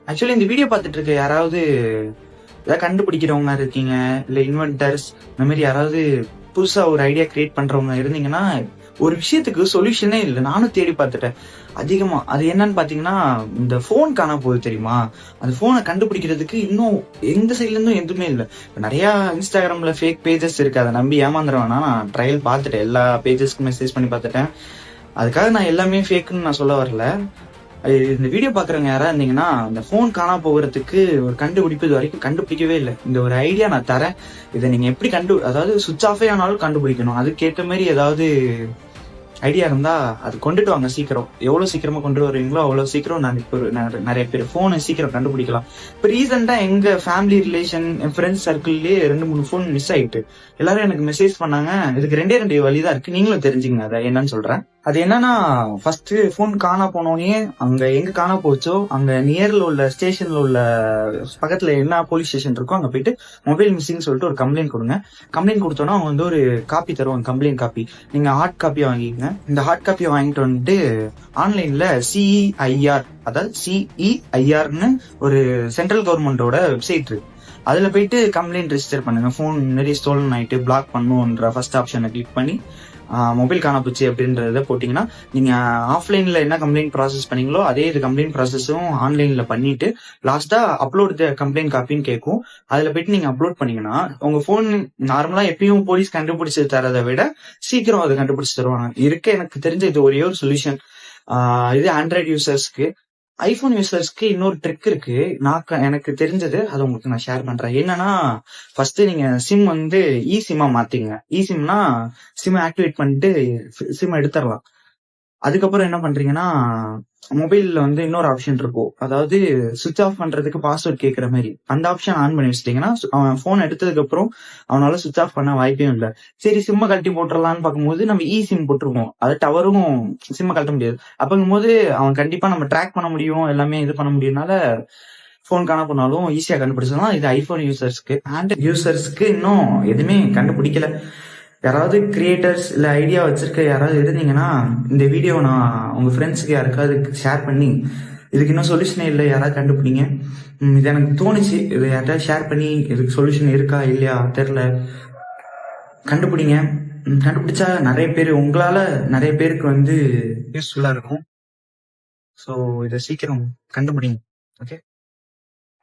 Actually இந்த video பார்த்துட்டு இருக்க யாராவது ஏதாவது கண்டுபிடிக்கிறவங்க இருக்கீங்க, இல்ல இன்வென்டர்ஸ் இந்த மாதிரி யாராவது புதுசா ஒரு ஐடியா கிரியேட் பண்றவங்க இருந்தீங்கன்னா, ஒரு விஷயத்துக்கு சொல்யூஷனே இல்ல. நானும் தேடி பார்த்துட்டேன் அதிகமா. அது என்னன்னு பாத்தீங்கன்னா, இந்த ஃபோன் காணாம போகுது தெரியுமா? அந்த ஃபோனை கண்டுபிடிக்கிறதுக்கு இன்னும் எந்த சைட்ல இருந்தும் எதுவுமே இல்ல. நிறைய இன்ஸ்டாகிராம்ல ஃபேக் பேஜஸ் இருக்கு. அதை நம்பி ஏமாந்துட வேணாம். நான் ட்ரையல் பார்த்துட்டேன். எல்லா பேஜஸ்க்கும் மெசேஜ் பண்ணி பார்த்துட்டேன். அதுக்காக நான் எல்லாமே ஃபேக்குன்னு நான் சொல்ல வரல. இந்த வீடியோ பாக்குறவங்க யாரா இருந்தீங்கன்னா, இந்த போன் காணாம போகிறதுக்கு ஒரு கண்டுபிடிப்பு இது வரைக்கும் கண்டுபிடிக்கவே இல்லை. இந்த ஒரு ஐடியா நான் தரேன். இதை நீங்க எப்படி அதாவது சுவிட்ச் ஆஃபே ஆனாலும் கண்டுபிடிக்கணும். அதுக்கேற்ற மாதிரி ஏதாவது ஐடியா இருந்தா அது கொண்டுட்டு வாங்க சீக்கிரம். எவ்வளவு சீக்கிரமா கொண்டு வருவீங்களோ அவ்வளவு சீக்கிரம் நான் இப்போ நிறைய பேர் போனை சீக்கிரம் கண்டுபிடிக்கலாம். இப்ப ரீசெண்டா எங்க ஃபேமிலி ரிலேஷன், என் ஃப்ரெண்ட்ஸ் சர்க்கிள்லயே 2-3 போன் மிஸ் ஆயிட்டு எல்லாரும் எனக்கு மெசேஜ் பண்ணாங்க. இதுக்கு 2 வழிதான் இருக்கு. நீங்களும் தெரிஞ்சுங்க அதை என்னன்னு சொல்றேன். அது என்னன்னா, ஃபர்ஸ்ட் போன் காணா போனோடனே அங்க எங்க காணா போச்சோ அங்க நியர்ல உள்ள ஸ்டேஷன்ல உள்ள பக்கத்துல என்ன போலீஸ் ஸ்டேஷன் இருக்கோ அங்க போயிட்டு மொபைல் மிஸ்ஸிங் சொல்லிட்டு ஒரு கம்ப்ளைண்ட் கொடுங்க. கம்ப்ளைண்ட் கொடுத்தோன்னா அவங்க ஒரு காப்பி தருவாங்க, கம்ப்ளைண்ட் காப்பி. நீங்க ஹார்ட் காப்பியை வாங்கிக்கங்க. இந்த ஹார்ட் காப்பியை வாங்கிட்டு வந்துட்டு ஆன்லைன்ல CEIR, அதாவது CEIRன்னு ஒரு சென்ட்ரல் கவர்மெண்டோட வெப்சைட் இருக்கு. அதுல போயிட்டு கம்ப்ளைண்ட் ரெஜிஸ்டர் பண்ணுங்க. போன் நிறைய ஸ்டோலன் ஆயிட்டு பிளாக் பண்ணுன்ற ஃபர்ஸ்ட் ஆப்ஷனை கிளிக் பண்ணி மொபைல் காணப்போச்சு அப்படின்றத போட்டீங்கன்னா, நீங்க ஆஃப்லைன்ல என்ன கம்ப்ளைண்ட் ப்ராசஸ் பண்ணீங்களோ அதே இது கம்ப்ளைண்ட் ப்ராசஸும் ஆன்லைன்ல பண்ணிட்டு லாஸ்டா அப்லோட் த கம்ப்ளைண்ட் காப்பின்னு கேட்கும். அதுல போயிட்டு நீங்க அப்லோட் பண்ணீங்கன்னா உங்க போன் நார்மலா எப்பயும் போலீஸ் கண்டுபிடிச்சு தரதை விட சீக்கிரம் அதை கண்டுபிடிச்சு தருவாங்க. எனக்கு தெரிஞ்ச இது ஒரே ஒரு சொல்யூஷன். இது ஆண்ட்ராய்டு யூசர்ஸ்க்கு. ஐபோன் யூசர்ஸ்க்கு இன்னொரு ட்ரிக் இருக்கு. எனக்கு தெரிஞ்சது அது உங்களுக்கு நான் ஷேர் பண்றேன். என்னன்னா, ஃபர்ஸ்ட் நீங்க சிம் வந்து சிம்மா மாத்திங்க. சிம்னா சிம் ஆக்டிவேட் பண்ணிட்டு சிம் எடுத்துடலாம். அதுக்கப்புறம் என்ன பண்றீங்கன்னா, மொபைல்ல வந்து இன்னொரு ஆப்ஷன் இருக்கும். அதாவது சுவிட்ச் ஆஃப் பண்றதுக்கு பாஸ்வேர்ட் கேட்கற மாதிரி அந்த ஆப்ஷன் ஆன் பண்ணி வச்சிட்டீங்கன்னா, அவன் போன் எடுத்ததுக்கு அப்புறம் அவனால சுவிட்ச் ஆஃப் பண்ண வாய்ப்பே இல்லை. சரி, சிம்ம கழட்டி போட்டுடலான்னு பார்க்கும்போது நம்ம சிம் போட்டிருக்கோம். அது டவரும் சிம்ம கழட்ட முடியாது. அப்பங்கும் போது அவன் கண்டிப்பா நம்ம ட்ராக் பண்ண முடியும், எல்லாமே இது பண்ண முடியும்னால போன் காண போனாலும் ஈஸியா கண்டுபிடிச்சலாம். இது ஐபோன் யூசர்ஸ்க்கு. ஆண்ட்ராய்டு யூசர்ஸ்க்கு இன்னும் எதுவுமே கண்டுபிடிக்கல. யாராவது கிரியேட்டர்ஸ் இல்ல ஐடியா வச்சிருக்க யாராவது இருந்தீங்கன்னா, இந்த வீடியோ நான் உங்க ஃப்ரெண்ட்ஸுக்கு யாருக்காவது ஷேர் பண்ணி, இதுக்கு இன்னும் சொல்யூஷனே இல்லை, யாராவது கண்டுபிடிங்க. இது எனக்கு தோணுச்சு. இது யார்ட்டாவது ஷேர் பண்ணி இதுக்கு சொல்யூஷன் இருக்கா இல்லையா தெரியல, கண்டுபிடிங்க. கண்டுபிடிச்சா நிறைய பேர், உங்களால நிறைய பேருக்கு வந்து யூஸ்ஃபுல்லா இருக்கும். ஸோ இதை சீக்கிரம் கண்டுபிடிங்க. ஓகே.